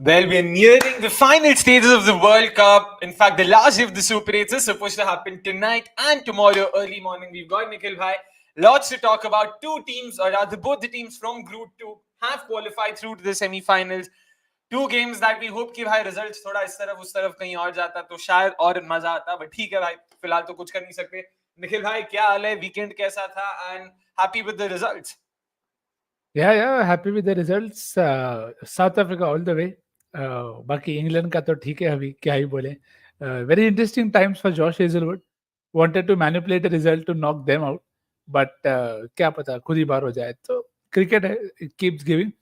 Well, we're nearing the final stages of the World Cup. In fact, the last of the Super 8s is supposed to happen tonight and tomorrow early morning. We've got Nikhil Bhai. Lots to talk about. Two teams, or rather both the teams from Group 2 have qualified through to the semi-finals. Two games that we hope कि भाई results थोड़ा इस तरफ उस तरफ कहीं और जाता तो शायद और मजा आता, but ठीक है भाई, फिलहाल तो कुछ कर नहीं सकते. निखिल भाई क्या हाल है, वीकेंड कैसा था, and happy with the results? Yeah, happy with the results. South Africa all the way. बाकी इंग्लैंड का तो ठीक है, अभी क्या ही बोले. Very interesting times for Josh Hazelwood. Wanted to manipulate the result to knock them out, but क्या पता खुद ही बाहर हो जाए. तो क्रिकेट है, it keeps giving.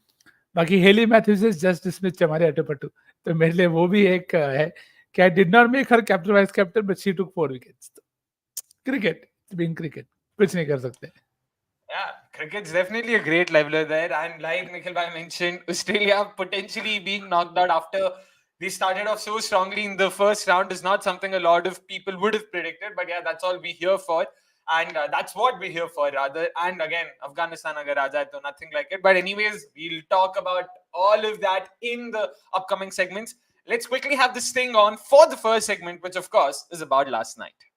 बाकी Hayley Matthews is just dismiss हमारे अटपटू, तो मेरे लिए वो भी एक है कि I did not make her captain vice captain but she took 4 wickets. Cricket, being cricket, कुछ नहीं कर सकते. Yeah, cricket's definitely a great leveler there. And like Nikhil Bhai mentioned, Australia potentially being knocked out after they started off so strongly in the first round is not something a lot of people would have predicted. But yeah, that's all we're here for. And that's what we're here for, rather. And again, Afghanistan agar aa jaye, to nothing like it. But anyways, we'll talk about all of that in the upcoming segments. Let's quickly have this thing on for the first segment, which of course is about last night.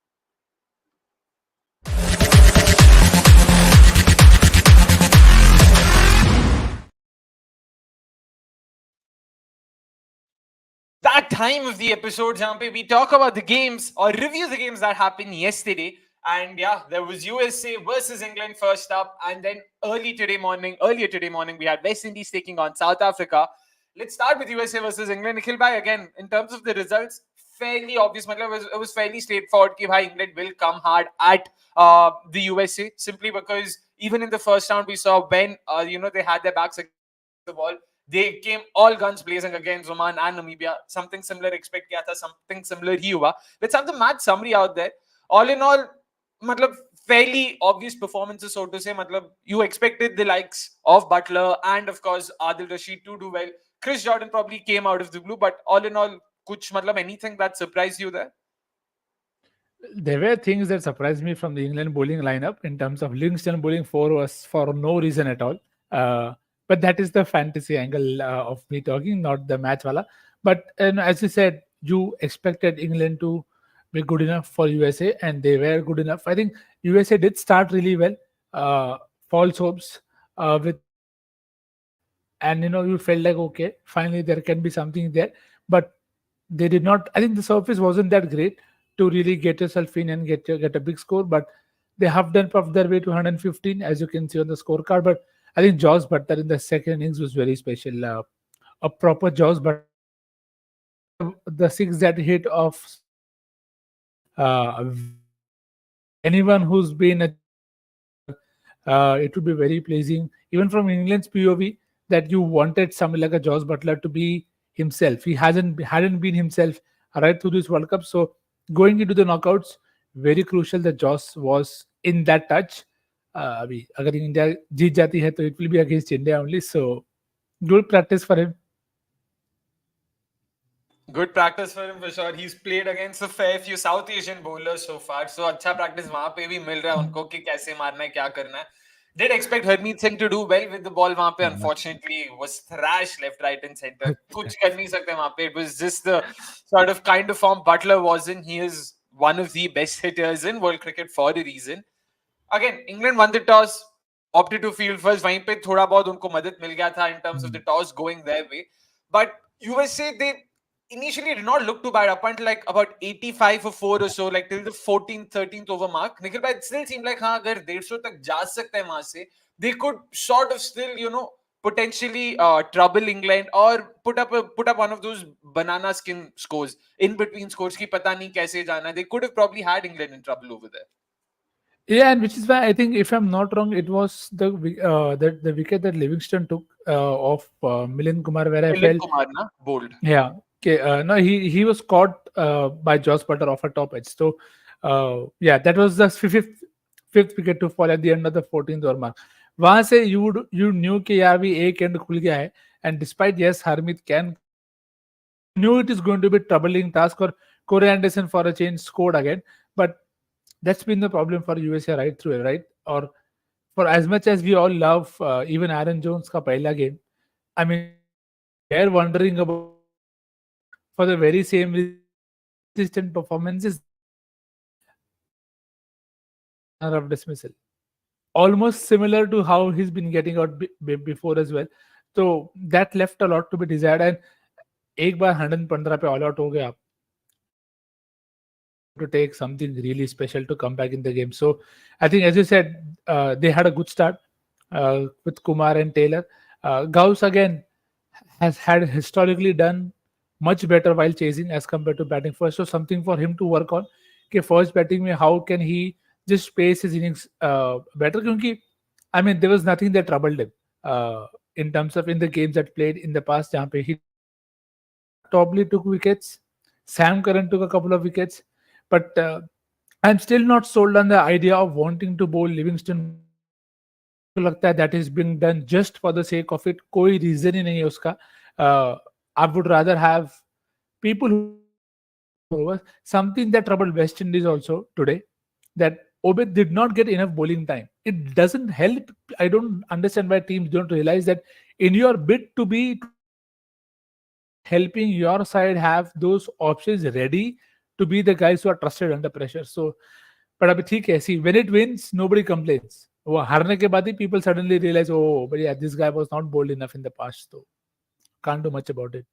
That time of the episode, Jampe, we talk about the games or review the games that happened yesterday. And yeah, there was USA versus England first up, and then earlier today morning, we had West Indies taking on South Africa. Let's start with USA versus England. Nikhil bhai, again, in terms of the results, fairly obvious. It was fairly straightforward that bhai, England will come hard at the USA, simply because even in the first round, we saw when they had their backs against the wall, they came all guns blazing against Oman and Namibia. Something similar expect kiya tha, something similar hi hua. Let's have the match summary out there. All in all, matlab, fairly obvious performances, so to say. Matlab, you expected the likes of Butler and of course Adil Rashid to do well. Chris Jordan probably came out of the blue, but all in all, kuch matlab anything that surprised you there? There were things that surprised me from the England bowling lineup in terms of Livingston bowling 4 was for no reason at all. But that is the fantasy angle of me talking, not the match wala. But as you said, you expected England to be good enough for USA, and they were good enough. I think USA did start really well. False hopes with, and you felt like okay, finally there can be something there, but they did not. I think the surface wasn't that great to really get yourself in and get a big score, but they have done puffed their way to 115, as you can see on the scorecard. But I think Jaws Butler in the second innings was very special. A proper Jaws Butler. The six that hit off uh, anyone who's been a it would be very pleasing, even from England's POV, that you wanted someone like a Jaws Butler to be himself. He hadn't been himself right through this World Cup. So going into the knockouts, very crucial that Jaws was in that touch. अभी अगर India जीत जाती है तो it will be against India only. So good practice for him. Good practice for him for sure. He's played against a fair few South Asian bowlers so far. So अच्छा practice वहाँ पे भी मिल रहा है उनको कि कैसे मारना है, क्या करना है. Did expect Harmeet Singh to do well with the ball वहाँ पे. Unfortunately, was thrashed left, right, and center. कुछ कर नहीं सकते वहाँ पे. It was just the sort of kind of form Butler was in. He is one of the best hitters in world cricket for a reason. Again, England won the toss, opted to field first. वहीं पे थोड़ा बहुत उनको मदद मिल गया था in terms of the toss going their way. But USA, they initially did not look too bad up until like about 85 for 4 or so, like till the 14th, 13th over mark. Nikhil bhai, it still seemed like हाँ अगर 150 तक जा सकते हैं वहां से, they could sort of still, potentially trouble England or put up one of those banana skin scores in between scores की पता नहीं कैसे जाना. They could have probably had England in trouble over there. Yeah, and which is why I think, if I'm not wrong, it was the wicket that Livingston took of Milind Kumar, where I Milind felt Kumar, na? Bold. yeah. Okay, no, he was caught by Joss Butter off a top edge. So yeah, that was the fifth wicket to fall at the end of the 14th over mark. वहां से you knew कि यार भी एक end खुल गया है, and despite yes Harmeet can, knew it is going to be a troubling task, or Corey Anderson for a change scored again, but that's been the problem for USA right through, right? Or for as much as we all love even Aaron Jones ka pehla game, I mean, they're wondering about for the very same reason that inconsistent performances manner of dismissal. Almost similar to how he's been getting out before as well. So that left a lot to be desired. And एक बार 115 पे all out हो गया, to take something really special to come back in the game. So I think, as you said, they had a good start with Kumar and Taylor. Gauss again has had historically done much better while chasing as compared to batting first. So something for him to work on. Okay, first batting में how can he just pace his innings better? क्योंकि I mean there was nothing that troubled him in terms of in the games that played in the past. जहाँ पे he Tobley took wickets, Sam Curran took a couple of wickets, but I'm still not sold on the idea of wanting to bowl Livingston. मुझको लगता है that is being done just for the sake of it. कोई reason ही नहीं है उसका. I would rather have people who over something that troubled West Indies also today, that Obed did not get enough bowling time. It doesn't help. I don't understand why teams don't realize that in your bid to be helping your side have those options ready to be the guys who are trusted under pressure. So, but abhi theek hai. See, when it wins, nobody complains. वो हारने के बाद ही people suddenly realize, oh, but yeah, this guy was not bold enough in the past, so can't do much about it.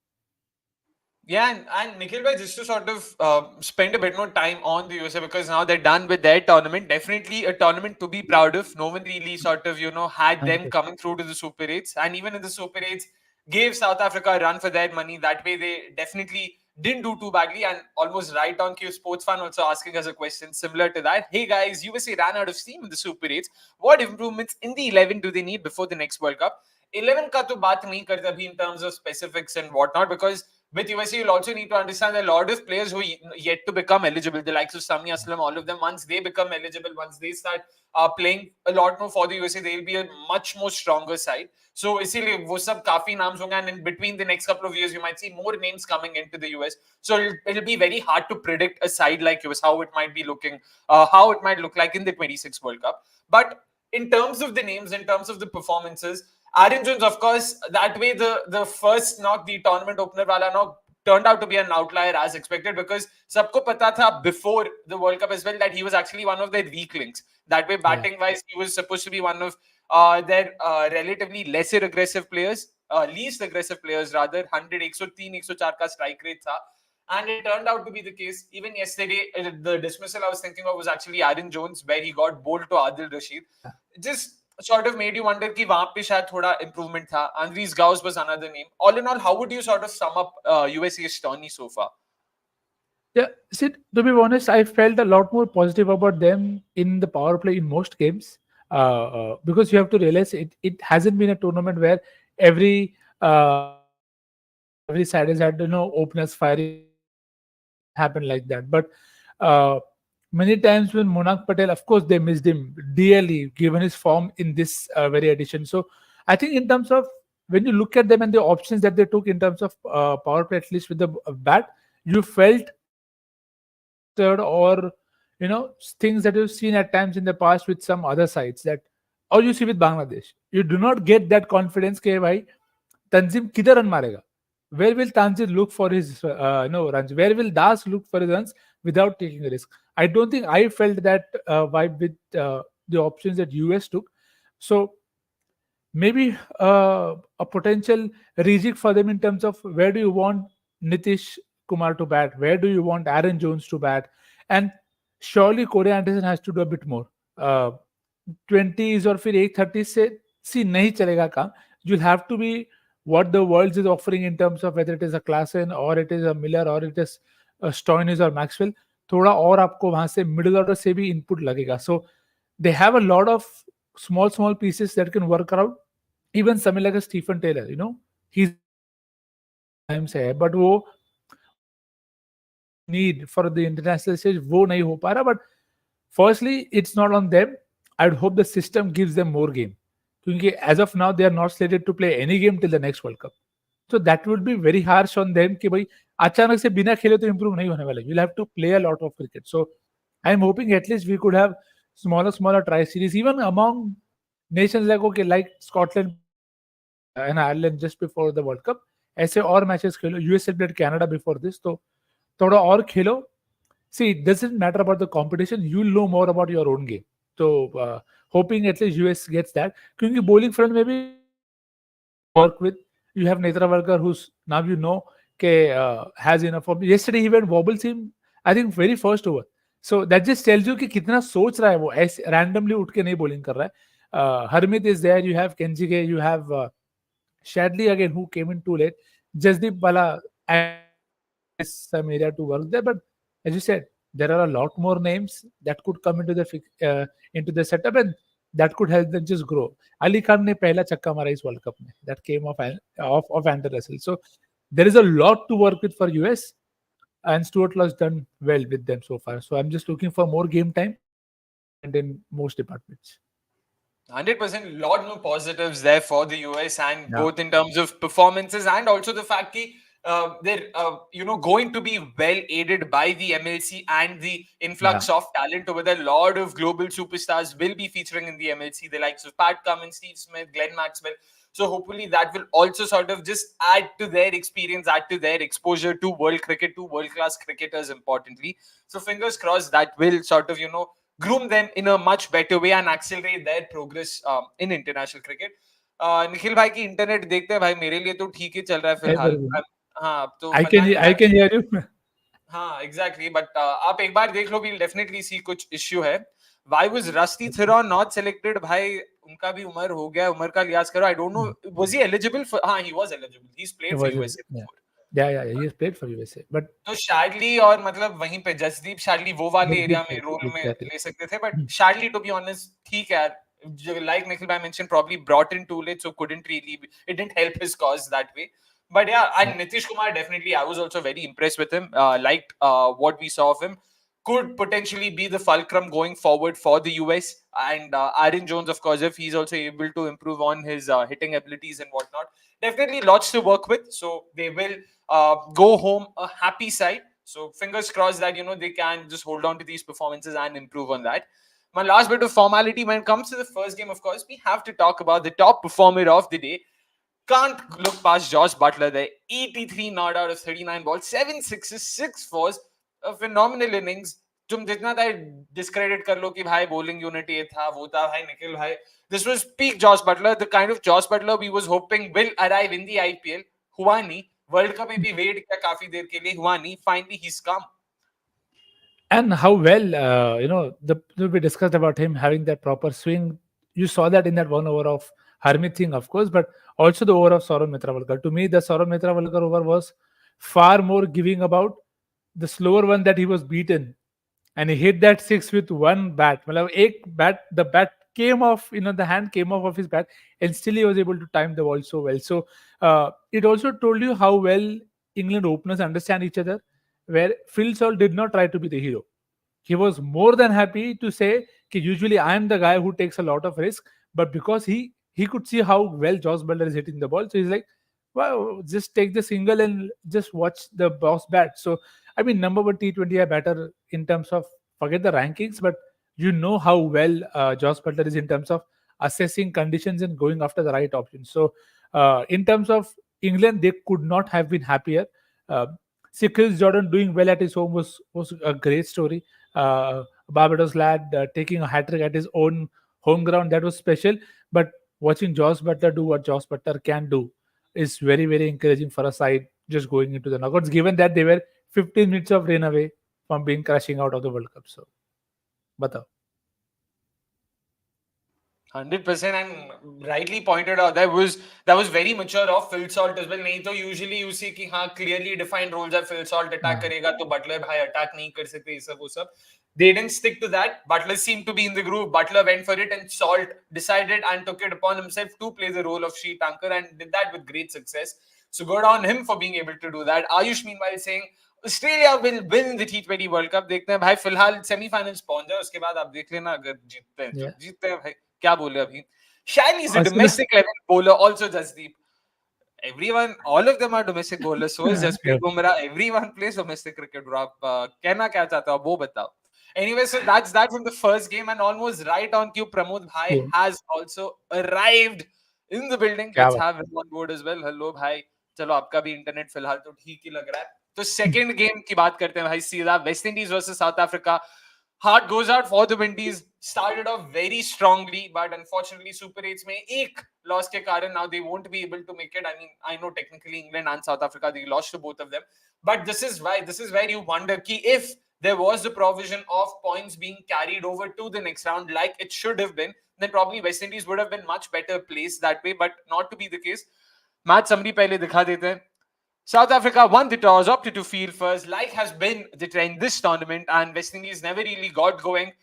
Yeah, and Nikhil bhai, just to sort of spend a bit more time on the USA, because now they're done with their tournament. Definitely a tournament to be proud of. No one really sort of, had Thank them you. coming through to the Super 8s. And even in the Super 8s, gave South Africa a run for their money. That way, they definitely didn't do too badly. And almost right on cue, Sports Fan also asking us a question similar to that. Hey guys, USA ran out of steam in the Super 8s. What improvements in the 11 do they need before the next World Cup? 11 का तो बात नहीं करते अभी in terms of specifics and whatnot, because with USA, you'll also need to understand that a lot of players who yet to become eligible, the likes of Sami Aslam, all of them, once they become eligible, once they start playing a lot more for the USA, they'll be a much more stronger side. So, इसीलिए वो सब काफी नाम होंगे, and in between the next couple of years, you might see more names coming into the US. So, it'll be very hard to predict a side like US, how it might be looking, how it might look like in the 26 World Cup. But in terms of the names, in terms of the performances, Aaron Jones, of course, that way the first knock, the tournament opener wala knock, turned out to be an outlier as expected, because sabko pata tha before the World Cup as well that he was actually one of their weak links. That way, batting wise, he was supposed to be one of their relatively lesser aggressive players, least aggressive players rather. 100, 103, 104 ka strike rate tha. And it turned out to be the case. Even yesterday, the dismissal I was thinking of was actually Aaron Jones, where he got bowled to Adil Rashid. Just sort of made you wonder कि वहाँ पे शायद थोड़ा improvement था. Andries Gauss was another name. All in all, how would you sort of sum up USA's tourney so far? Yeah, see, to be honest, I felt a lot more positive about them in the power play in most games, because you have to realize it hasn't been a tournament where every every side has had openers firing happen like that. But uh, many times when Monarch Patel, of course, they missed him dearly given his form in this very edition. So I think in terms of when you look at them and the options that they took in terms of power play, at least with the bat, you felt third, or things that you've seen at times in the past with some other sides, that or you see with Bangladesh, you do not get that confidence ke bhai Tanzim kidhar run marega. Where will Tanzim look for his runs? Where will Das look for his runs without taking a risk? I don't think I felt that vibe with the options that US took. So maybe a potential rejig for them in terms of where do you want Nitish Kumar to bat, where do you want Aaron Jones to bat, and surely Corey Anderson has to do a bit more. 20s or फिर 8:30 से see नहीं चलेगा काम. You'll have to be what the world is offering in terms of whether it is a Klassen or it is a Miller or it is a Stoinis or Maxwell. थोड़ा और आपको वहां से middle order से भी input लगेगा. So they have a lot of small pieces that can work around. Even something like a Stephen Taylor, he's times है, but वो need for the international stage वो नहीं हो पा रहा. But firstly, it's not on them. I'd hope the system gives them more game. Because as of now, they are not slated to play any game till the next World Cup. So that would be very harsh on them कि भाई अचानक से बिना खेले तो improve नहीं होने वाला. You'll have to play a lot of cricket. So I'm hoping at least we could have smaller try series, even among nations like Scotland and Ireland just before the World Cup, ऐसे और matches Khelo. USA played Canada before this, तो थोड़ा और खेलो. See, it doesn't matter about the competition. You'll know more about your own game. So, hoping at least US gets that. क्योंकि bowling front में भी work with. You have Netravalkar, who's now you know has enough form. Yesterday he went wobble seam, I think very first over. So that just tells you कि कितना सोच रहा है वो. ऐसे randomly उठ के नहीं bowling कर रहा है. Harmeet is there. You have Kenjige. You have Shadley again, who came in too late. Jasdeep Bala is some area to work there, but as you said, there are a lot more names that could come into the setup, and that could help them just grow. Ali Khan ने पहला छक्का मारा इस World Cup में. That came off Andrew Russell. So there is a lot to work with for US, and Stuart Law's done well with them so far. So I'm just looking for more game time and in most departments. 100% lot more positives there for the US, and Yeah. both in terms of performances and also the fact that they're going to be well aided by the MLC and the influx of talent over there. A lot of global superstars will be featuring in the MLC, the likes of Pat Cummins, Steve Smith, Glenn Maxwell. So hopefully that will also sort of just add to their experience, add to their exposure to world cricket, to world-class cricketers importantly. So fingers crossed that will sort of, groom them in a much better way and accelerate their progress in international cricket. Nikhil भाई की internet देखते हैं भाई, मेरे लिए तो ठीक ही चल रहा है फिलहाल. हाँ तो पता नहीं I can hear you. हाँ एग्जैक्टली, बट आप एक बार देख लो, वील डेफिनेटली सी कुछ इश्यू है. Why was Rusty Theron not selected? भाई उनका भी उम्र हो गया, उम्र का लिहाज करो. I don't know, was he eligible for? हाँ, he was eligible. He's played for USA before. Yeah, he has played for USA. But तो शार्डली और मतलब वहीं पे जसदीप शार्डली वो वाले एरिया में रोल में ले सकते थे, बट शार्डली टू बी ऑनेस्ट ठीक है. Like Nikhil bhai mentioned, probably brought in too late, so it didn't help his cause that way. But yeah, and Nitish Kumar, definitely, I was also very impressed with him. Liked what we saw of him. Could potentially be the fulcrum going forward for the US. And Aaron Jones, of course, if he's also able to improve on his hitting abilities and whatnot, definitely lots to work with. So they will go home a happy side. So fingers crossed that they can just hold on to these performances and improve on that. My last bit of formality when it comes to the first game, of course, we have to talk about the top performer of the day. Can't look past Josh Butler there. 83 not out of 39 balls, 7 sixes, 6 fours, a phenomenal innings. तुम जितना था discredit कर लो कि भाई bowling unit ये था वो था भाई निखिल भाई. This was peak Josh Butler, the kind of Josh Butler we was hoping will arrive in the IPL. हुआ नहीं. World Cup में भी wait किया काफी देर के लिए, हुआ नहीं. Finally he's come. And how well, we discussed about him having that proper swing. You saw that in that one over of Harmeet Singh, of course, but also the over of Saurav Netravalkar. To me, the Saurav Netravalkar over was far more giving about the slower one that he was beaten. And he hit that six with one bat. The bat came off, the hand came off of his bat, and still he was able to time the ball so well. So it also told you how well England openers understand each other, where Phil Salt did not try to be the hero. He was more than happy to say, usually I am the guy who takes a lot of risk, but because he could see how well Josh Butler is hitting the ball, so he's like, wow, just take the single and just watch the boss bat. So I mean, number one T20 are better in terms of, forget the rankings, but you know how well Josh Butler is in terms of assessing conditions and going after the right options. So in terms of England, they could not have been happier. See, Chris Jordan doing well at his home was a great story. Barbados lad taking a hat trick at his own home ground, that was special. But watching Josh Butler do what Josh Butler can do is very, very encouraging for a side just going into the knockouts, given that they were 15 minutes of rain away from being crashing out of the World Cup. So, batao. 100%, and rightly pointed out that was very mature of Phil Salt as well. नहीं तो usually you see कि हाँ clearly defined roles है, Phil Salt attack करेगा तो Butler भाई attack नहीं कर सकते, ये सब वो सब. They didn't stick to that. Butler seemed to be in the groove. Butler went for it, and Salt decided and took it upon himself to play the role of sheet anchor, and did that with great success. So good on him for being able to do that. Ayush meanwhile saying Australia will win the T20 World Cup. देखते हैं भाई, फिलहाल semifinals पहुंच जाए, उसके बाद आप देख लेना अगर जीतते हैं तो जीतते हैं भाई. क्या बोले अभी? Shally is a domestic level bowler, also Jasdeep. Everyone, all of them are domestic bowlers. So is Jasprit Bumrah. Everyone plays domestic cricket. Bro, आप कहना क्या चाहते हो, वो बताओ. Anyway, so that's that from the first game, and almost right on cue, Pramod Bhai has also arrived in the building. Let's have him on board as well. Hello, Bhai. चलो आपका भी इंटरनेट फिलहाल तो ठीक ही लग रहा है. तो सेकंड गेम की बात करते हैं भाई सीधा. West Indies versus south Africa. Heart goes out for the Windies. Started off very strongly, but unfortunately, Super 8s में एक loss के कारण now they won't be able to make it. I mean, I know technically England and South Africa they lost to both of them, but this is where you wonder कि if there was the provision of points being carried over to the next round like it should have been, then probably West Indies would have been much better placed that way, but not to be the case. Match summary पहले दिखा देते हैं. South Africa won the toss, opted to field first, like has been the trend this tournament, and West Indies never really got going.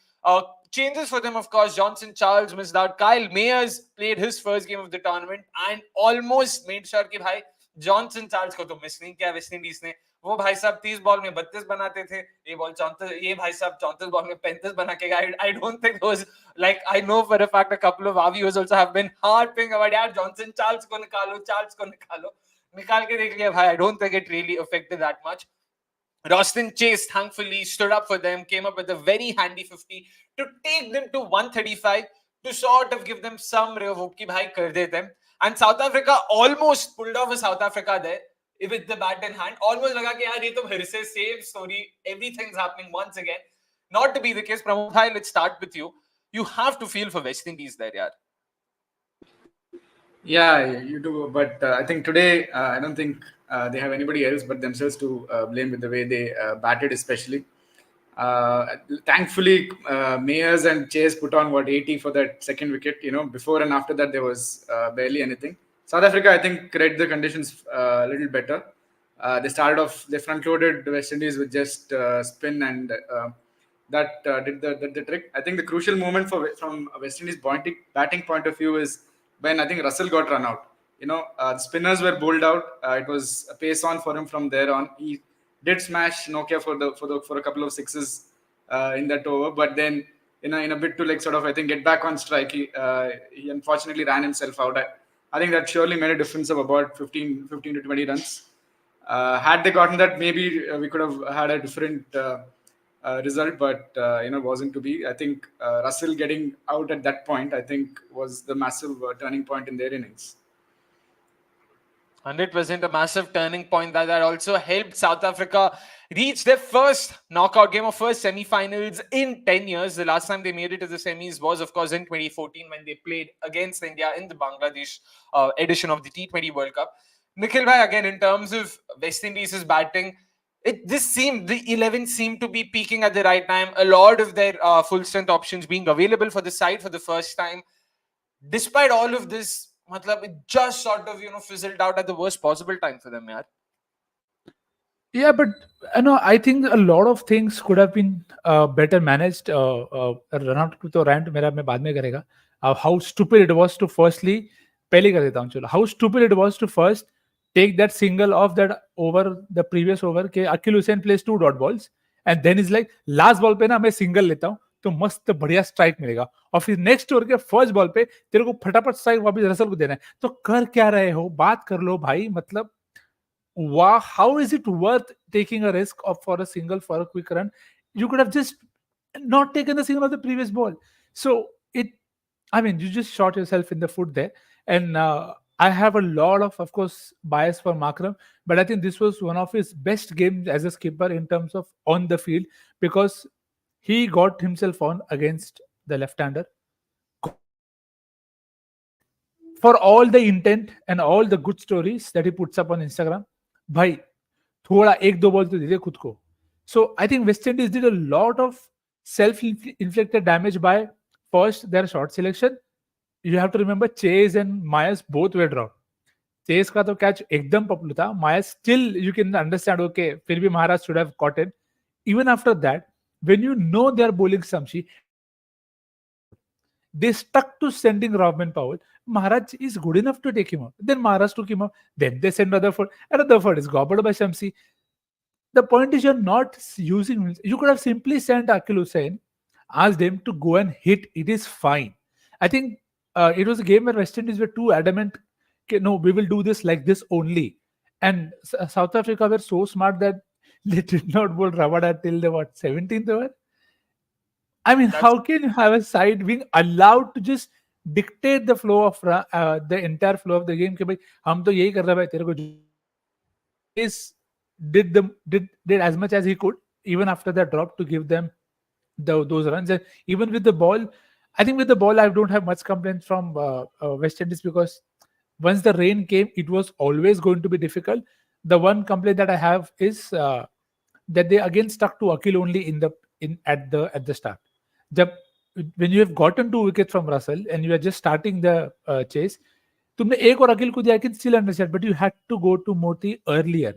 Changes for them, of course. Johnson Charles missed out. Kyle Mayers played his first game of the tournament and almost made sure कि भाई Johnson Charles को तो miss नहीं किया West Indies ने. वो भाई साहब 30 बॉल में 32 बनाते थे, ये बॉल 34, ये भाई साहब 34 बॉल में 35 बना के गए. I don't think those, like I know for a fact a couple of our viewers also have been harping about यार जॉनसन चार्ल्स को निकालो. निकाल के देख लिया भाई. I don't think it really affected that much. Rostin Chase thankfully stood up for them, came up with a very handy 50 to take them to 135 to sort of give them some ray of hope ki bhai kar dete hain. And South Africa almost pulled off a South Africa there with the bat in hand. Almost laga ki yaar ye to phir se same story, everything's happening once again. Not to be the case. Pramod bhai, let's start with you. You have to feel for West Indies there yaar. Yeah, you do. But I think today, I don't think they have anybody else but themselves to blame with the way they batted, especially. Thankfully, Mayers and Chase put on 80 for that second wicket. Before and after that, there was barely anything. South Africa, I think, read the conditions a little better. They started off, they front-loaded the West Indies with just spin, and that did the trick. I think the crucial moment from West Indies batting point of view is when I think Russell got run out. The spinners were bowled out. It was a pace on for him from there on. He did smash Nokia for a couple of sixes in that over, but then in a bit to sort of I think get back on strike, he unfortunately ran himself out. I think that surely made a difference of about 15 to 20 runs. Had they gotten that, maybe we could have had a different result, but wasn't to be. I think Russell getting out at that point, I think, was the massive turning point in their innings. 100% a massive turning point that also helped South Africa reach their first knockout game or first semi-finals in 10 years. The last time they made it to the semis was, of course, in 2014 when they played against India in the Bangladesh edition of the T20 World Cup. Nikhil bhai, again, in terms of West Indies' batting, the 11 seemed to be peaking at the right time. A lot of their full strength options being available for the side for the first time. Despite all of this, it just sort of fizzled out at the worst possible time for them, yaar. Yeah, but I think a lot of things could have been better managed. Run out to rant मेरा मैं बाद में करेगा. How stupid it was to firstly, पहले कर देता हूँ चलो. How stupid it was to first take that single off that over the previous over के Akhil Hussain plays 2 dot balls and then is like last ball पे ना मैं single लेता हूँ तो मस्त बढ़िया स्ट्राइक मिलेगा और फिर नेक्स्ट ओवर के फर्स्ट बॉल पे तेरे को फटाफट स्ट्राइक वापस रसल को देना है तो कर क्या रहे हो बात कर लो भाई मतलब wow, how is it worth taking a risk for a single for a quick run? You could have just not taken the single of the previous ball. So you just shot yourself in the foot there. And I have a lot of course, bias for Makram, but I think this was one of his best games as a skipper in terms of on the field because he got himself on against the left-hander. For all the intent and all the good stories that he puts up on Instagram, भाई थोड़ा एक दो ball तो दे दे खुद को. So I think West Indies did a lot of self-inflicted damage by first their short selection. You have to remember Chase and Myers both were dropped. Chase का तो catch एकदम पपलू था. Myers still you can understand okay फिर भी Maharaj should have caught it. Even after that, when you know they are bowling Shamshi, they stuck to sending Robin Powell. Maharaj is good enough to take him out. Then Maharaj took him out. Then they send Rutherford. And Rutherford is gobbled by Shamsi. The point is you're not using... You could have simply sent Akhil Hussain, asked him to go and hit. It is fine. I think it was a game where West Indies were too adamant. Okay, no, we will do this like this only. And South Africa were so smart that they did not bowl Ravada till the 17th over? I mean, how can you have a side being allowed to just dictate the flow of the entire flow of the game? कि भाई हम तो यही कर रहे हैं भाई तेरे को Chase did as much as he could even after the drop to give them those runs. And even with the ball, I think with the ball I don't have much complaints from West Indies, because once the rain came, it was always going to be difficult. The one complaint that I have is that they again stuck to Akil only in at the start. The when you have gotten 2 wickets from Russell and you are just starting the chase, तुमने एक और अकील को दिया, I can still understand, but you had to go to Moti earlier.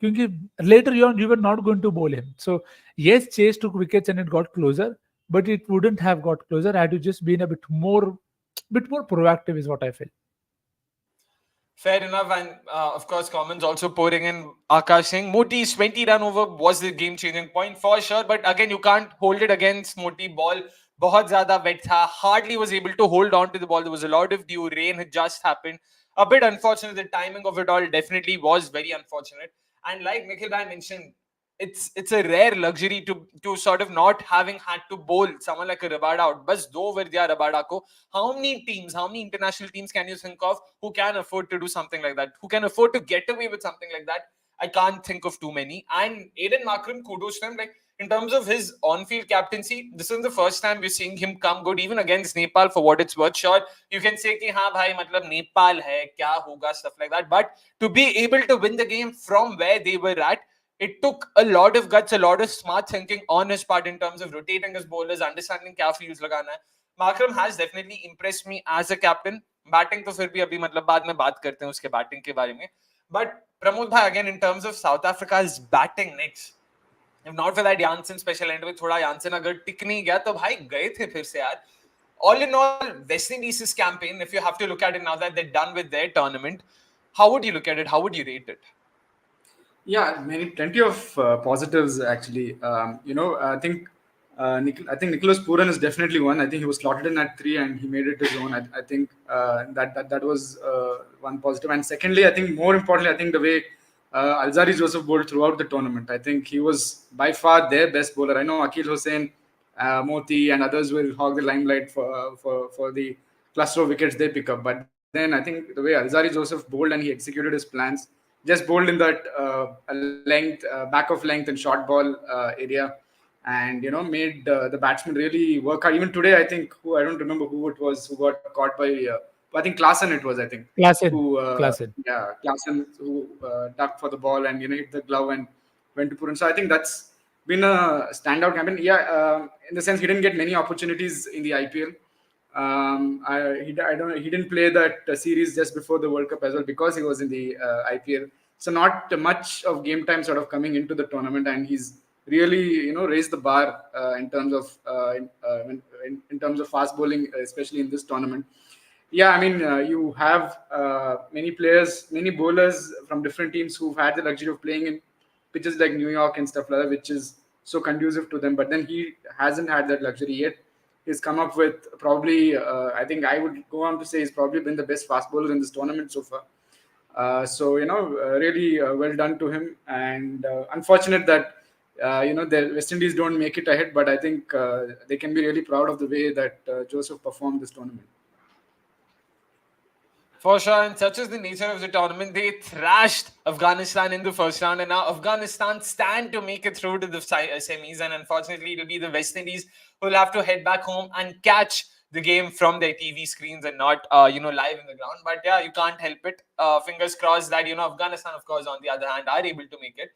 क्योंकि later on you were not going to bowl him. So yes, Chase took wickets and it got closer, but it wouldn't have got closer had you just been a bit more proactive, is what I feel. Fair enough, and of course, comments also pouring in. Akash saying Moti's 20 run over was the game changing point for sure, but again, you can't hold it against Moti. Ball बहुत ज़्यादा wet था, hardly was able to hold on to the ball. There was a lot of dew, rain had just happened. A bit unfortunate. The timing of it all definitely was very unfortunate. And like Nikhil bhai mentioned, it's a rare luxury to sort of not having had to bowl someone like a Rabada out. Bas do over diya Rabada ko. How many international teams can you think of who can afford to do something like that? Who can afford to get away with something like that? I can't think of too many. And Aiden Markram, kudos to him. Like, in terms of his on-field captaincy, this is the first time we're seeing him come good, even against Nepal, for what it's worth. Sure, you can say कि हाँ भाई मतलब Nepal है, क्या होगा, stuff like that. But to be able to win the game from where they were at, it took a lot of guts, a lot of smart thinking on his part in terms of rotating his bowlers, understanding क्या fields लगाना है. Markram has definitely impressed me as a captain. Batting तो फिर भी अभी मतलब बाद में बात करते हैं उसके batting के बारे में. But Pramod bhai, again, in terms of South Africa's batting next, if not for that Jansen special end में थोड़ा Jansen अगर टिक नहीं गया तो भाई गए थे फिर से यार. All in all, West Indies' campaign, if you have to look at it now that they're done with their tournament, how would you look at it? How would you rate it? Yeah, plenty of positives actually. I think Nicholas Puran is definitely one. I think he was slotted in at 3 and he made it his own. I think that was one positive. And secondly, I think more importantly, I think the way Alzari Joseph bowled throughout the tournament. I think he was by far their best bowler. I know Akil Hussain, Moti, and others will hog the limelight for the cluster of wickets they pick up. But then I think the way Alzari Joseph bowled and he executed his plans, just bowled in that length, back of length and short ball area, and made the batsman really work hard. Even today, I think I don't remember who it was who got caught by. I think Klaasen it was. I think Klaasen. Yeah, Klaasen who ducked for the ball and hit the glove and went to Puran. So I think that's been a standout campaign. Yeah, in the sense he didn't get many opportunities in the IPL. I don't know. He didn't play that series just before the World Cup as well because he was in the IPL. So not much of game time sort of coming into the tournament, and he's really raised the bar in terms of in terms of fast bowling, especially in this tournament. Yeah, I mean you have many players, many bowlers from different teams who've had the luxury of playing in pitches like New York and stuff like that, which is so conducive to them. But then he hasn't had that luxury yet. He's come up with probably, I think I would go on to say he's probably been the best fast bowler in this tournament so far. So really well done to him, and unfortunate that the West Indies don't make it ahead. But I think they can be really proud of the way that Joseph performed this tournament. For sure, and such is the nature of the tournament. They thrashed Afghanistan in the first round, and now Afghanistan stand to make it through to the semis. And unfortunately, it'll be the West Indies who will have to head back home and catch the game from their TV screens and not, live in the ground. But yeah, you can't help it. Fingers crossed that Afghanistan, of course, on the other hand, are able to make it.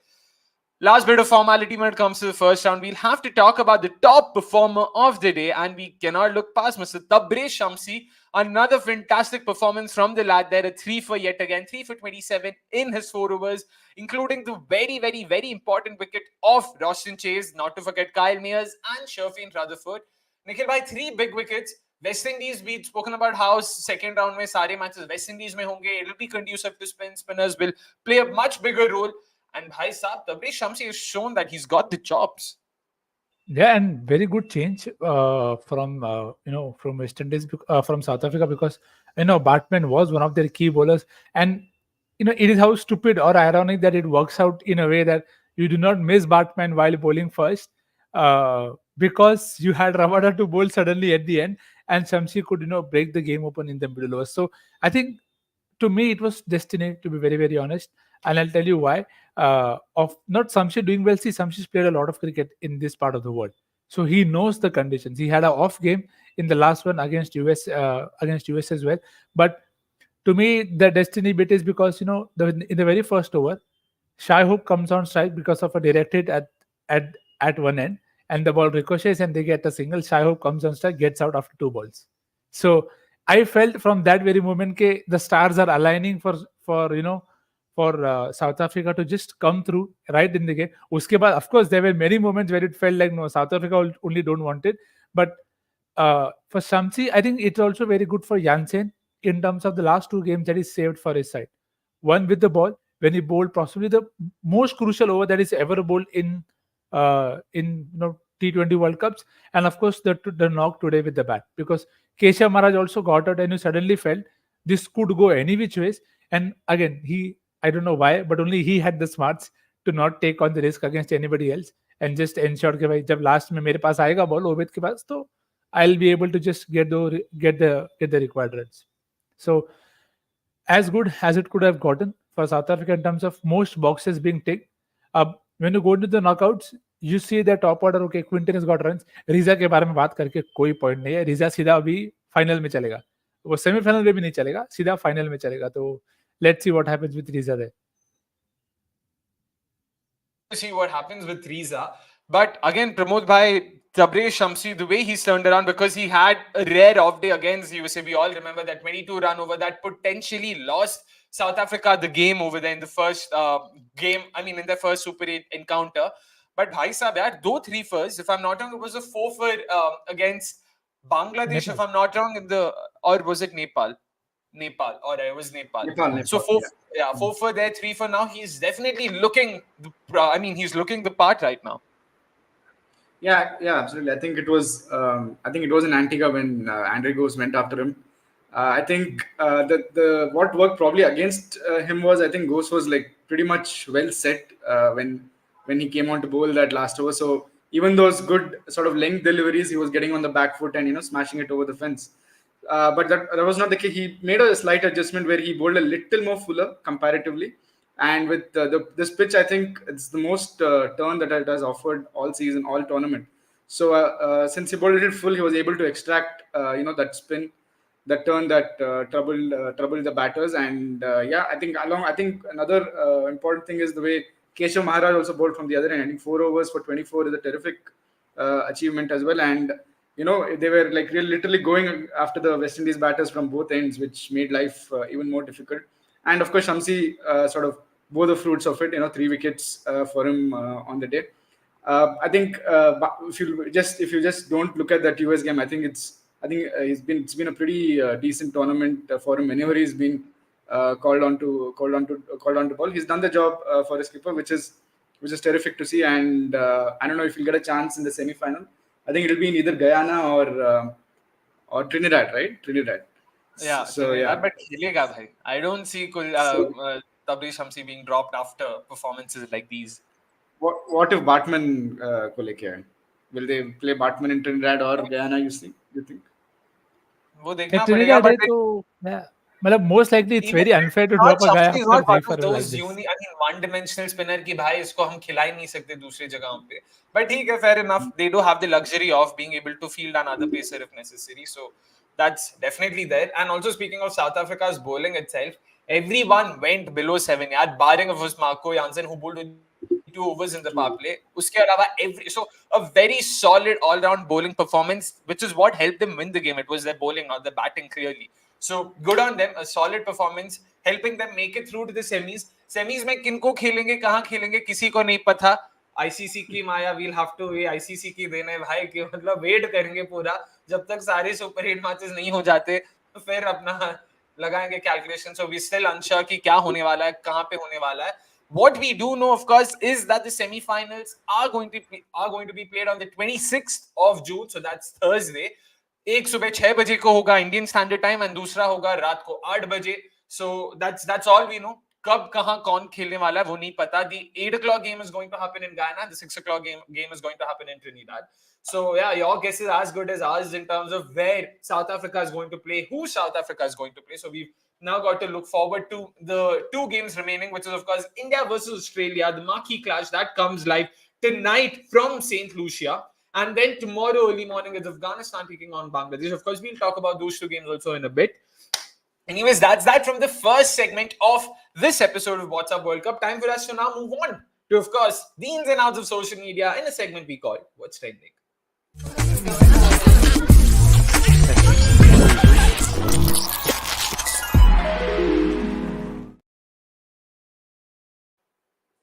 Last bit of formality when it comes to the first round, we'll have to talk about the top performer of the day, and we cannot look past Mr. Tabraiz Shamsi. Another fantastic performance from the lad there, a 3 for yet again, 3 for 27 in his 4 overs, including the very, very, very important wicket of Roshan Chase, not to forget Kyle Mayers and Sherfin Rutherford. Nikhil by 3 big wickets. West Indies, we've spoken about how second round mein sare matches West Indies mein honge. It'll be conducive to spin. Spinners will play a much bigger role. And bhai saab, Tabraiz Shamsi has shown that he's got the chops. Yeah, and very good change from West Indies, from South Africa, because Batman was one of their key bowlers, and it is how stupid or ironic that it works out in a way that you do not miss Batman while bowling first, because you had Rabada to bowl suddenly at the end, and Shamsi could break the game open in the middle overs. So I think to me it was destiny, to be very, very honest. and I'll tell you why. Of not Samshi doing well. See, Samshi's played a lot of cricket in this part of the world, so he knows the conditions. He had an off game in the last one against US as well. But to me, the destiny bit is because in the very first over, Shai Hope comes on strike because of a direct hit at at one end, and the ball ricochets and they get a single. Shai Hope comes on strike, gets out after two balls. So I felt from that very moment that the stars are aligning for South Africa to just come through right in the game. Uske baad, of course, there were many moments where it felt like no, South Africa only don't want it. But for Shamsi, I think it's also very good for Jansen in terms of the last two games that he saved for his side. One with the ball when he bowled possibly the most crucial over that is ever bowled in T20 World Cups, and of course the knock today with the bat, because Keshav Maharaj also got out and you suddenly felt this could go any which ways. And again, I don't know why, but only he had the smarts to not take on the risk against anybody else and just ensure कि भाई जब last में मेरे पास आएगा ball ओवेद के पास तो I'll be able to just get the required runs. So as good as it could have gotten for South Africa in terms of most boxes being ticked. When you go into the knockouts, you see the top order. Okay, Quinton has got runs. रिजा के बारे में बात करके कोई point नहीं है. रिजा सीधा अभी फाइनल में चलेगा. वो सेमीफाइनल में भी नहीं चलेगा, सीधा फाइनल में चलेगा. तो let's see what happens with Riza there. See what happens with Riza. But again, Pramod bhai, Tabriz Shamsi, the way he's turned around, because he had a rare off day against USA. We all remember that 22 run over that potentially lost South Africa the game over there in the first game. I mean, in the first Super 8 encounter. But bhai sahab, yaar, though 3 first, if I'm not wrong, it was a 4 for against Bangladesh, Nepal. if I'm not wrong, or was it Nepal? Nepal. All right, it was Nepal. So four for there, 3 for now. He's definitely looking. He's looking the part right now. Yeah, absolutely. I think it was in Antigua when Andre Goes went after him. I think the what worked probably against him was, I think Ghost was like pretty much well set when he came on to bowl that last over. So even those good sort of length deliveries, he was getting on the back foot and smashing it over the fence. But that was not the case. He made a slight adjustment where he bowled a little more fuller comparatively. And with this pitch, I think it's the most turn that it has offered all season, all tournament. So since he bowled a little full, he was able to extract that spin, that turn that troubled the batters. And I think another important thing is the way Keshav Maharaj also bowled from the other end. I think 4 overs for 24 is a terrific achievement as well. And they were like really literally going after the West Indies batters from both ends, which made life even more difficult. And of course, Shamsi sort of bore the fruits of it. 3 wickets for him on the day. I think if you just don't look at that US game, I think it's been a pretty decent tournament for him. Whenever he's been called on to ball, he's done the job for his keeper, which is terrific to see. And I don't know if he'll get a chance in the semi-final. I think it'll be in either Guyana or Trinidad, right? Trinidad. Yeah. So Trinidad, but khilega bhai. I don't see Tabriz Shamsi being dropped after performances like these. What if Batman को लेके आए? Will they play Batman in Trinidad or Guyana? You think? वो देखना Trinidad पड़ेगा. है तो मतलब most likely it's very unfair to drop a guy Shamsi is not after 3 one for of like those this. one-dimensional spinner की भाई इसको हम खिला ही नहीं सकते दूसरी जगहों पे. But ठीक है, fair enough. They do have the luxury of being able to field another pacer if necessary. So that's definitely there. And also speaking of South Africa's bowling itself, everyone went below 7 yard, barring of course Marco Jansen who bowled 2 overs in the power play. उसके अलावा so a very solid all-round bowling performance, which is what helped them win the game. It was their bowling, not the batting, clearly. So good on them, a solid performance, helping them make it through to the semis. Semis में किनको खेलेंगे, कहाँ खेलेंगे, किसी को नहीं पता. ICC की माया, we'll have to wait. ICC की देने भाई कि मतलब वेट करेंगे पूरा जब तक सारे सुपर 8 मैचेस नहीं हो जाते, तो फिर अपना लगाएंगे calculation. So we still unsure कि क्या होने वाला है, कहाँ पे होने वाला है. What we do know, of course, is that the semi-finals are going to be played on the 26th of June. So that's Thursday. एक सुबह 6 बजे को होगा इंडियन स्टैंडर्ड टाइम एंड दूसरा होगा रात को 8 बजे. So that's all we know. कब कहाँ कौन खेलने वाला है वो नहीं पता. The 8 o'clock game is going to happen in Guyana. The 6 o'clock game is going to happen in Trinidad. So yeah, your guess is as good as ours in terms of where South Africa is going to play, who South Africa is going to play. So we've now got to look forward to the 2 games remaining, which is, of course, India versus Australia, the marquee clash that comes live tonight from St. Lucia. And then tomorrow early morning is Afghanistan taking on Bangladesh. Of course, we'll talk about those 2 games also in a bit. Anyways, that's that from the first segment of this episode of What's Up World Cup. Time for us to now move on to, of course, the ins and outs of social media in a segment we call What's Trending.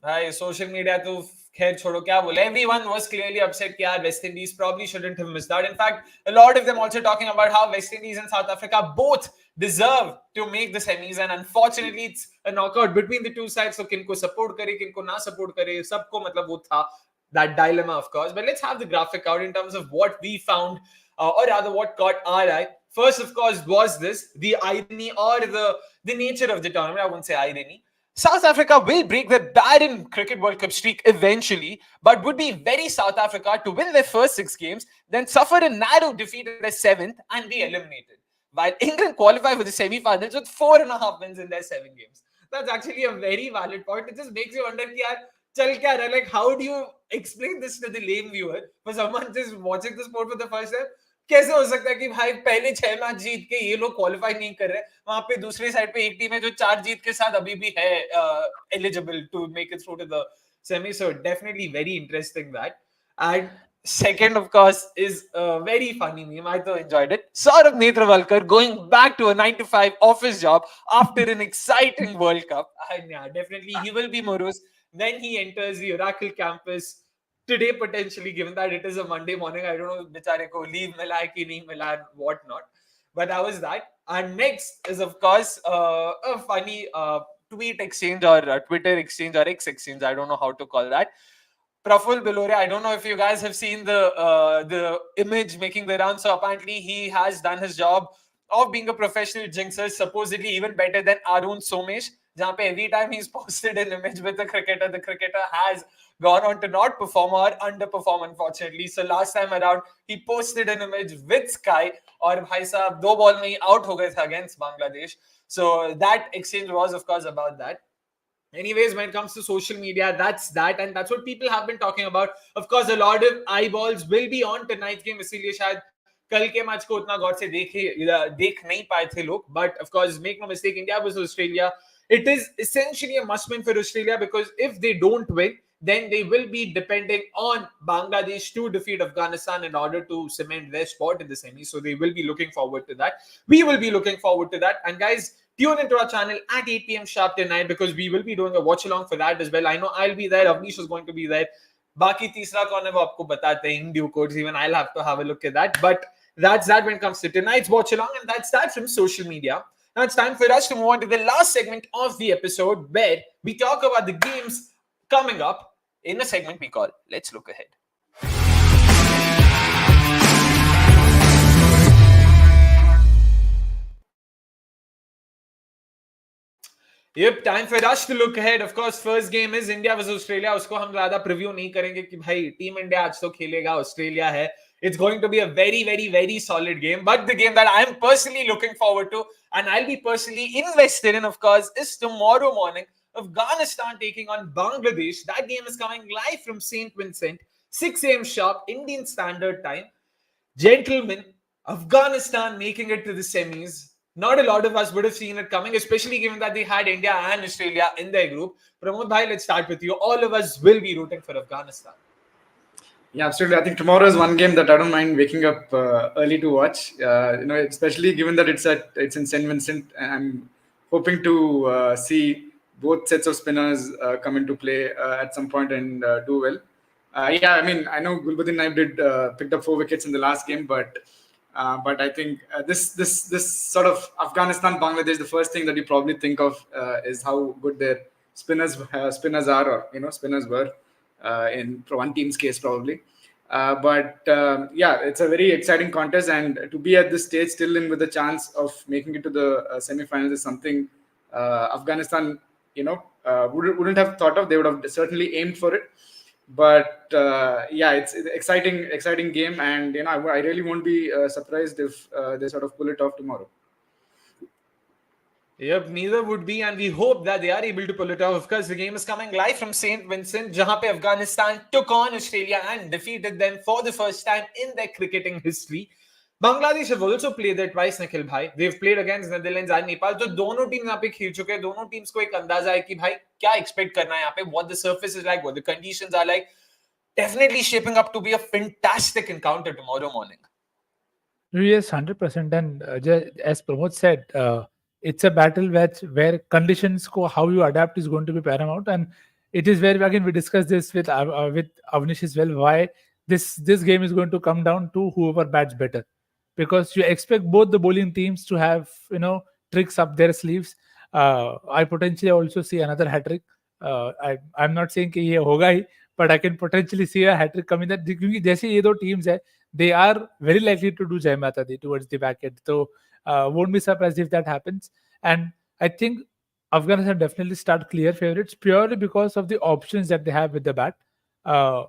Hi, social media to khair chodo kya bole. Everyone was clearly upset that West Indies probably shouldn't have missed out. In fact, a lot of them also talking about how West Indies and South Africa both deserve to make the semis, and unfortunately it's a knockout between the two sides. So kinko support kare, kinko na support kare, sabko matlab wo tha, that dilemma, of course. But let's have the graphic out in terms of what we found, or rather what caught our eye. First, of course, was this, the irony or the nature of the tournament. I wouldn't say irony. South Africa will break their barren Cricket World Cup streak eventually, but would be very South Africa to win their first 6 games, then suffer a narrow defeat in their 7th and be eliminated. While England qualify for the semi-finals with 4.5 wins in their 7 games. That's actually a very valid point. It just makes you wonder, like, how do you explain this to the lame viewer, for someone just watching the sport for the first time? कैसे हो सकता है कि भाई पहले 6 match जीत के ये लोग क्वालिफाई नहीं कर रहे, वहां पे दूसरी साइड पे एक टीम है जो 4 जीत के साथ अभी भी है eligible to make it through to the semi. So definitely very interesting that. And second, of course, is a very funny meme. I though enjoyed it. Saurabh Netravalkar going back to a 9 to 5 office job after an exciting World Cup. And yeah, definitely he will be morose when he enters the Oracle campus today, potentially, given that it is a Monday morning. I don't know, bichare ko leave mila hai ki nahi mila and whatnot. But that was that. And next is, of course, a funny tweet exchange or Twitter exchange or X exchange. I don't know how to call that. Praful Bilore, I don't know if you guys have seen the image making the round. So apparently he has done his job of being a professional jinxer, supposedly even better than Arun Somesh. Jahan pe every time he's posted an image with the cricketer has gone on to not perform or underperform, unfortunately. So last time around, he posted an image with Sky, और भाई साहब 2 ball में ही out हो गए थे against Bangladesh. So that exchange was, of course, about that. Anyways, when it comes to social media, that's that, and that's what people have been talking about. Of course, a lot of eyeballs will be on tonight's game, इसलिए शायद कल के match को उतना गौर से देख नहीं पाए थे लोग. But of course, make no mistake, India versus Australia, it is essentially a must-win for Australia, because if they don't win, then they will be depending on Bangladesh to defeat Afghanistan in order to cement their spot in the semi. So they will be looking forward to that. We will be looking forward to that. And guys, tune into our channel at 8 p.m. sharp tonight, because we will be doing a watch along for that as well. I know I'll be there. Avnish is going to be there. Baki तीसरा कौन है वो आपको बताते हैं in due course. Even I'll have to have a look at that. But that's that when it comes to tonight's watch along, and that's that from social media. Now it's time for us to move on to the last segment of the episode, where we talk about the games coming up in a segment we call Let's Look Ahead. Yep, time for us to look ahead. Of course, first game is India versus Australia. उसको हम ज़्यादा preview नहीं करेंगे कि भाई Team India आज तो खेलेगा, Australia है. It's going to be a very, very, very solid game. But the game that I'm personally looking forward to, and I'll be personally invested in, of course, is tomorrow morning. Afghanistan taking on Bangladesh. That game is coming live from St. Vincent, 6 a.m. sharp, Indian Standard Time. Gentlemen, Afghanistan making it to the semis. Not a lot of us would have seen it coming, especially given that they had India and Australia in their group. Pramod bhai, let's start with you. All of us will be rooting for Afghanistan. Yeah, absolutely. I think tomorrow is one game that I don't mind waking up early to watch. Especially given that it's in St. Vincent, and I'm hoping to see both sets of spinners come into play at some point and do well. I mean, I know Gulbuddin Naib picked up 4 wickets in the last game, but I think this sort of Afghanistan Bangladesh, the first thing that you probably think of is how good their spinners are, or spinners were in one team's case probably. It's a very exciting contest, and to be at this stage still in with a chance of making it to the semi-finals is something Afghanistan wouldn't have thought of. They would have certainly aimed for it. But it's an exciting game, and I really won't be surprised if they sort of pull it off tomorrow. Yep, neither would be, and we hope that they are able to pull it off. Of course, the game is coming live from St. Vincent, jahan pe Afghanistan took on Australia and defeated them for the first time in their cricketing history. Bangladesh have also played there twice, Nikhil bhai. They've played against Netherlands and Nepal. तो दोनों team यहाँ पे खेल चुके हैं. दोनों teams को एक अंदाजा है कि भाई क्या एक्सपेक्ट करना है यहाँ पे. What the surface is like, what the conditions are like. Definitely shaping up to be a fantastic encounter tomorrow morning. Yes, 100%. And as Pramod said, it's a battle where conditions how you adapt is going to be paramount. And it is where again we discussed this with Avnish as well. Why this game is going to come down to whoever bats better, because you expect both the bowling teams to have tricks up their sleeves. I potentially also see another hat trick. I'm not saying कि ये होगा ही, but I can potentially see a hat trick coming. That क्योंकि जैसे ये दो teams है, they are very likely to do Jai Mata Di towards the back end. So won't be surprised if that happens. And I think Afghanistan definitely start clear favorites purely because of the options that they have with the bat. For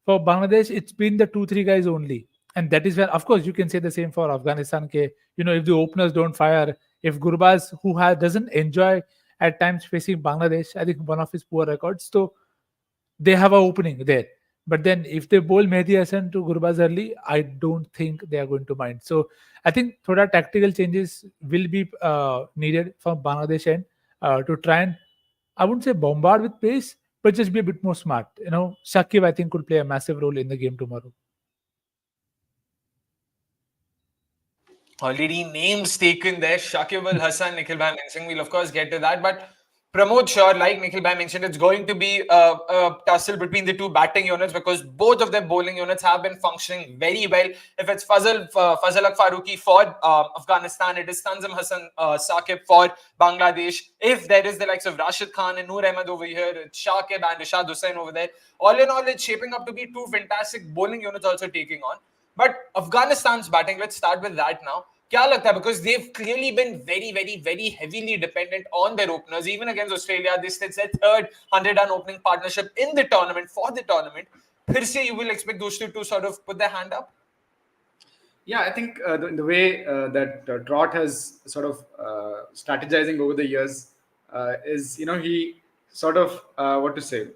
Bangladesh, it's been the 2-3 guys only. And that is where, of course, you can say the same for Afghanistan. If the openers don't fire, if Gurbaz, who doesn't enjoy at times facing Bangladesh, I think one of his poor records, so they have an opening there. But then if they bowl Mehdi Hassan to Gurbaz early, I don't think they are going to mind. So I think thoda tactical changes will be needed from Bangladesh end to try and, I wouldn't say bombard with pace, but just be a bit more smart. Shakib, I think, could play a massive role in the game tomorrow. Already names taken there. Shakib Al Hassan, Nikhil Bhai mentioning. We'll of course get to that. But Pramod, sure, like Nikhil Bhai mentioned, it's going to be a tussle between the two batting units because both of their bowling units have been functioning very well. If it's Fazal Ak Faruqi for Afghanistan, it is Tanzim Hassan Saqib for Bangladesh. If there is the likes of Rashid Khan and Noor Ahmed over here, it's Shakib and Rashad Hussain over there. All in all, it's shaping up to be two fantastic bowling units also taking on. But Afghanistan's batting, let's start with that now. क्या लगता है? Because they've clearly been very, very, very heavily dependent on their openers. Even against Australia, this is their third 100-run opening partnership in the tournament, for the tournament. फिर से you will expect those two to sort of put their hand up? Yeah, I think the way that Trot has sort of strategizing over the years is, he sort of, what to say,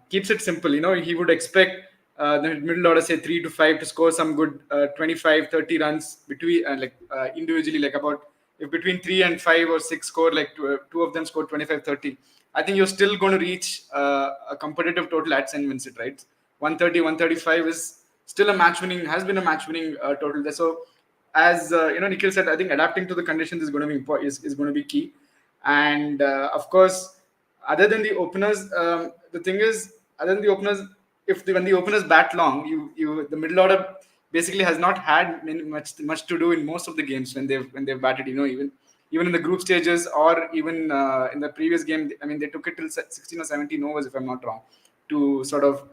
keeps it simple. He would expect the middle order, say 3 to 5, to score some good 25, 30 runs between, individually, like about, if between 3 and 5 or 6 score, like two of them score 25, 30, I think you're still going to reach a competitive total at St. Vincent, right? 130, 135 is still has been a match winning total there. So as Nikhil said, I think adapting to the conditions is going to be important, is going to be key. And of course, other than the openers, the thing is, other than the openers, when the openers bat long, the middle order basically has not had much to do in most of the games when they've batted. Even in the group stages, or even in the previous game, I mean, they took it till 16 or 17 overs, if I'm not wrong, to sort of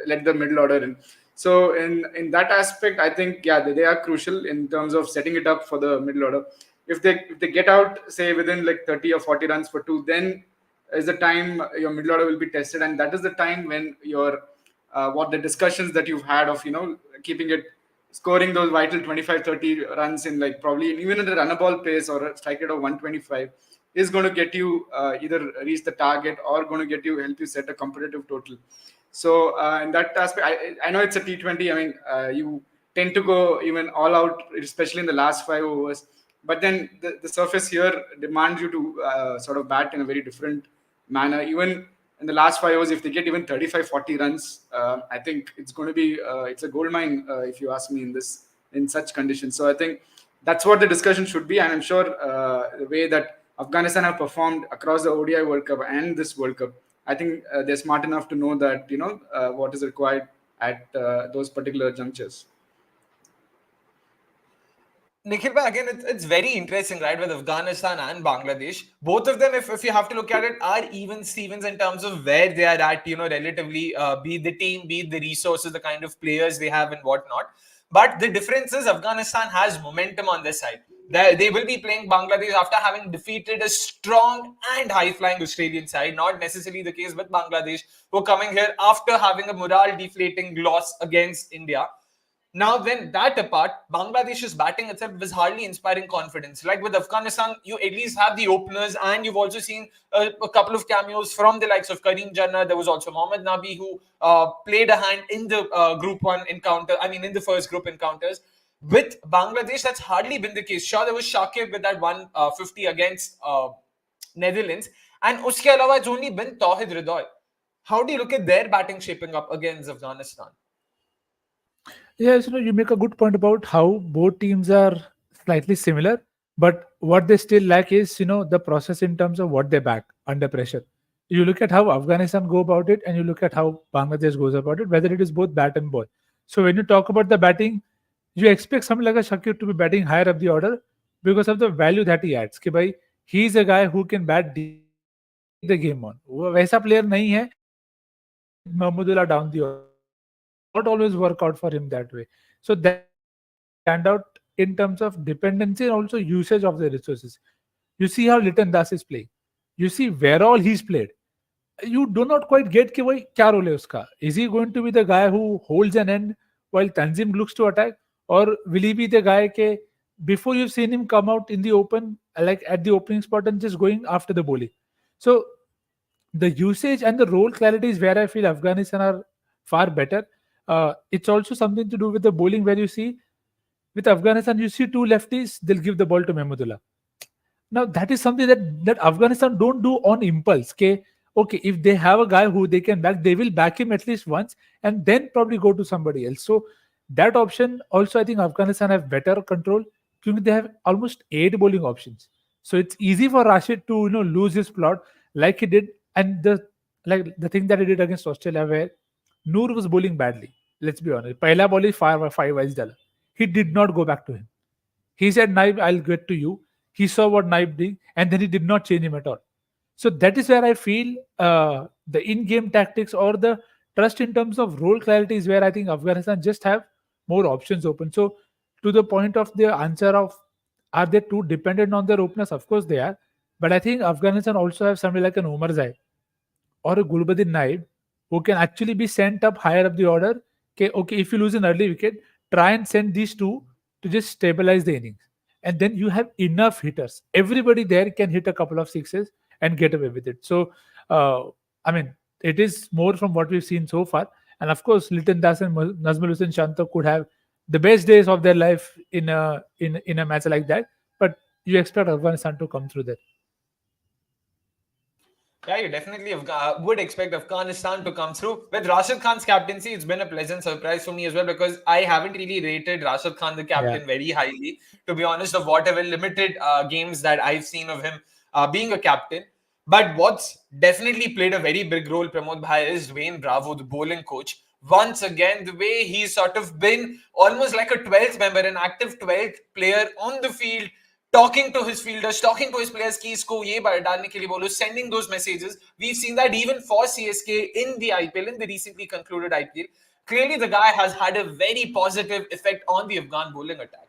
let the middle order in. So in that aspect, I think they are crucial in terms of setting it up for the middle order. If they get out, say within like 30 or 40 runs for 2, then is the time your middle order will be tested, and that is the time when your what the discussions that you've had of keeping it, scoring those vital 25-30 runs in, like, probably even at a run a ball pace or a strike rate of 125 is going to get you either reach the target or going to help you set a competitive total. So in that aspect, I know it's a T20. I mean, you tend to go even all out, especially in the last 5 overs. But then the surface here demands you to sort of bat in a very different manner. Even in the last 5 overs, if they get even 35-40 runs, I think it's going to be it's a gold mine, if you ask me, in such conditions. So I think that's what the discussion should be, and I'm sure the way that Afghanistan have performed across the ODI World Cup and this World Cup, I think they're smart enough to know that what is required at those particular junctures. Nikhil, again, it's very interesting, right, with Afghanistan and Bangladesh. Both of them, if you have to look at it, are even Stevens in terms of where they are at, relatively, be the team, be the resources, the kind of players they have and whatnot. But the difference is Afghanistan has momentum on their side. They will be playing Bangladesh after having defeated a strong and high-flying Australian side. Not necessarily the case with Bangladesh, who are coming here after having a morale-deflating loss against India. Now, then that apart, Bangladesh's batting itself was hardly inspiring confidence. Like with Afghanistan, you at least have the openers, and you've also seen a couple of cameos from the likes of Kareem Jannah. There was also Mohammad Nabi, who played a hand in the Group 1 encounter, I mean, in the first group encounters. With Bangladesh, that's hardly been the case. Sure, there was Shakib with that 150 against Netherlands, and uske alawa, it's only been Tawhid Ridoy. How do you look at their batting shaping up against Afghanistan? Yes, you make a good point about how both teams are slightly similar, but what they still lack is, the process in terms of what they back under pressure. You look at how Afghanistan go about it, and you look at how Bangladesh goes about it, whether it is both bat and ball. So when you talk about the batting, you expect someone like a Shakir to be batting higher up the order because of the value that he adds. कि भाई, he is a guy who can bat deep and take the game on. वो वैसा player नहीं है who can hit Mahmudullah down the order. It will not always work out for him that way. So that is where they stand out in terms of dependency and also usage of the resources. You see how Liton Das is playing. You see where all he's played. You do not quite get कि भाई क्या role है उसका. Is he going to be the guy who holds an end while Tanzim looks to attack, or will he be the guy के before you've seen him come out in the open, like at the opening spot and just going after the bowling? So the usage and the role clarity is where I feel Afghanistan are far better. It's also something to do with the bowling, where you see with Afghanistan, you see two lefties, they'll give the ball to Mahmudullah. Now that is something that Afghanistan don't do on impulse. Okay, if they have a guy who they can back, they will back him at least once and then probably go to somebody else. So that option also, I think Afghanistan have better control because they have almost 8 bowling options. So it's easy for Rashid to lose his plot like he did, and the thing that he did against Australia, where Noor was bowling badly. Let's be honest. Pehla ball is five wides dala. He did not go back to him. He said, Naib, I'll get to you. He saw what Naib did, and then he did not change him at all. So that is where I feel the in-game tactics or the trust in terms of role clarity is where I think Afghanistan just have more options open. So to the point of the answer of, are they too dependent on their openers? Of course they are. But I think Afghanistan also have somebody like an Omar Zai or a Gulbuddin Naib who can actually be sent up higher up the order. Okay, if you lose an early wicket, try and send these two to just stabilize the innings. And then you have enough hitters. Everybody there can hit a couple of sixes and get away with it. So, I mean, it is more from what we've seen so far. And of course, Liton Das and Nazmul Hussain Shanto could have the best days of their life in a match like that. But you expect Afghanistan to come through that. Yeah, you definitely would expect Afghanistan to come through. With Rashid Khan's captaincy, it's been a pleasant surprise for me as well, because I haven't really rated Rashid Khan, the captain, very highly, to be honest, of whatever limited games that I've seen of him being a captain. But what's definitely played a very big role, Pramod Bhai, is Dwayne Bravo, the bowling coach. Once again, the way he's sort of been almost like a 12th member, an active 12th player on the field, talking to his fielders, talking to his players कि इसको ये डालने के लिए बोलो, sending those messages. We've seen that even for CSK in the IPL, in the recently concluded IPL. Clearly, the guy has had a very positive effect on the Afghan bowling attack.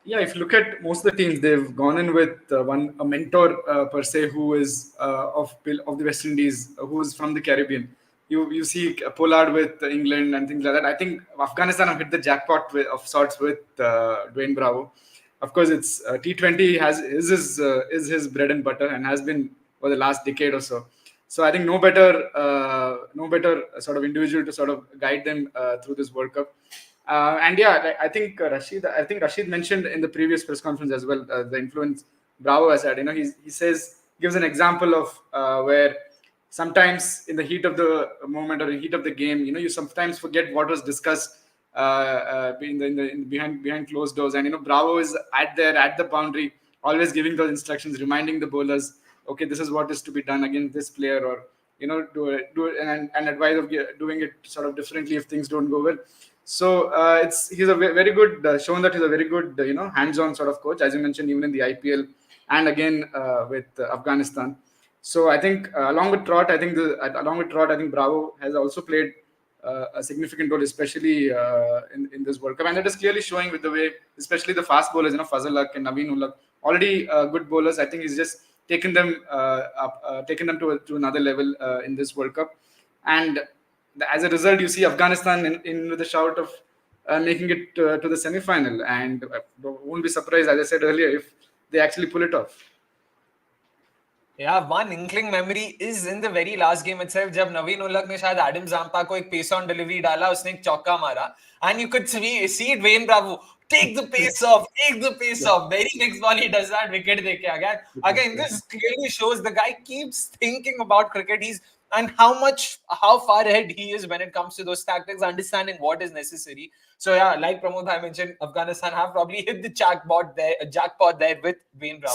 Yeah, if you look at most of the teams, they've gone in with a mentor per se, who is of the West Indies, who is from the Caribbean. You see Pollard with England and things like that. I think Afghanistan have hit the jackpot of sorts with Dwayne Bravo. Of course, it's T20 is his bread and butter and has been for the last decade or so. So I think no better sort of individual to sort of guide them through this World Cup. And yeah, I think Rashid mentioned in the previous press conference as well the influence Bravo has had. Gives an example of where sometimes in the heat of the moment or the heat of the game, you sometimes forget what was discussed behind closed doors, and Bravo is at the boundary, always giving those instructions, reminding the bowlers, okay, this is what is to be done against this player, or do it and advise of doing it sort of differently if things don't go well. So he's a very good shown that he's a very good hands-on sort of coach, as you mentioned, even in the IPL and again with Afghanistan. So I think along with Trot, I think Bravo has also played a significant role, especially in this World Cup, and that is clearly showing with the way, especially the fast bowlers, Fazal Haq and Naveen Ullah, already good bowlers. I think he's just taken them to another level in this World Cup, and as a result, you see Afghanistan in with a shout of making it to the semi-final, and won't be surprised, as I said earlier, if they actually pull it off. Yeah, one inkling memory is in the very last game itself, जब नवीन उलक ने शायद Adam Zampa को एक pace on delivery डाला, उसने एक चौका मारा, and you could see it, Wayne Bravo take the pace off, very next ball he does that, wicket deke again this clearly shows the guy keeps thinking about cricket, and how far ahead he is when it comes to those tactics, understanding what is necessary. So yeah, like Pramod I mentioned, Afghanistan have probably hit the jackpot there with Wayne Bravo.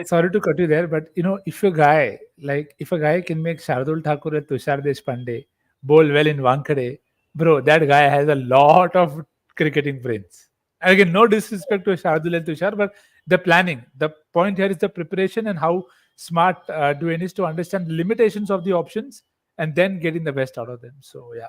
Sorry to cut you there, but if a guy can make Shardul Thakur and Tushar Deshpande bowl well in Wankhede, bro, that guy has a lot of cricketing brains. And again, no disrespect to Shardul and Tushar, but the planning, the point here is the preparation and how smart Dwayne is to understand the limitations of the options and then getting the best out of them. So yeah.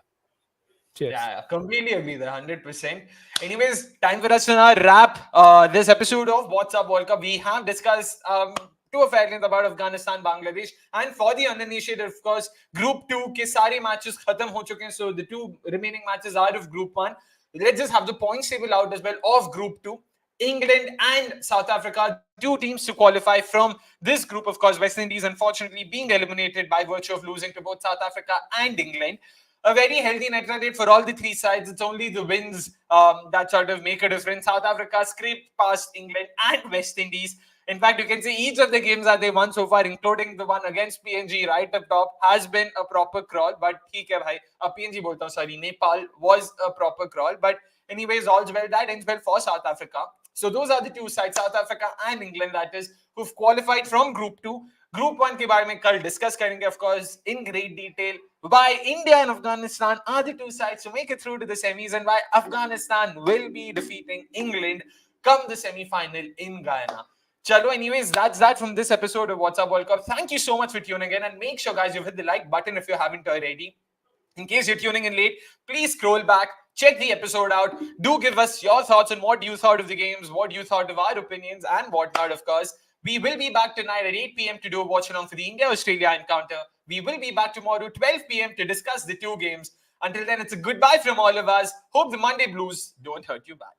Cheers. Yeah, completely agree there, 100%. Anyways, time for us to now wrap this episode of What's Up World Cup. We have discussed to a fair length about Afghanistan, Bangladesh, and for the uninitiated, of course, Group 2 ke sare matches khatam ho chuke hain. So the two remaining matches are of Group 1. Let's just have the points table out as well of Group 2. England and South Africa, two teams to qualify from this group. Of course, West Indies unfortunately being eliminated by virtue of losing to both South Africa and England. A very healthy net run rate for all the three sides. It's only the wins that sort of make a difference. South Africa scraped past England and West Indies. In fact, you can see each of the games that they won so far, including the one against PNG right up top, has been a proper crawl. But theek hai bhai, PNG bolta hu, sorry, Nepal was a proper crawl. But anyways, all's well that ends well for South Africa. So those are the two sides, South Africa and England, that is, who've qualified from Group 2. Group 1 के बारे में कल discuss करेंगे, of course, in great detail. Why India and Afghanistan are the two sides to make it through to the semis, and why Afghanistan will be defeating England come the semi-final in Guyana. Chalo, anyways, that's that from this episode of What's Up World Cup. Thank you so much for tuning in, and make sure, guys, you've hit the like button if you haven't already. In case you're tuning in late, please scroll back, check the episode out. Do give us your thoughts on what you thought of the games, what you thought of our opinions, and whatnot, of course. We will be back tonight at 8 p.m. to do a watch along for the India-Australia encounter. We will be back tomorrow 12 p.m. to discuss the two games. Until then, it's a goodbye from all of us. Hope the Monday blues don't hurt you bad.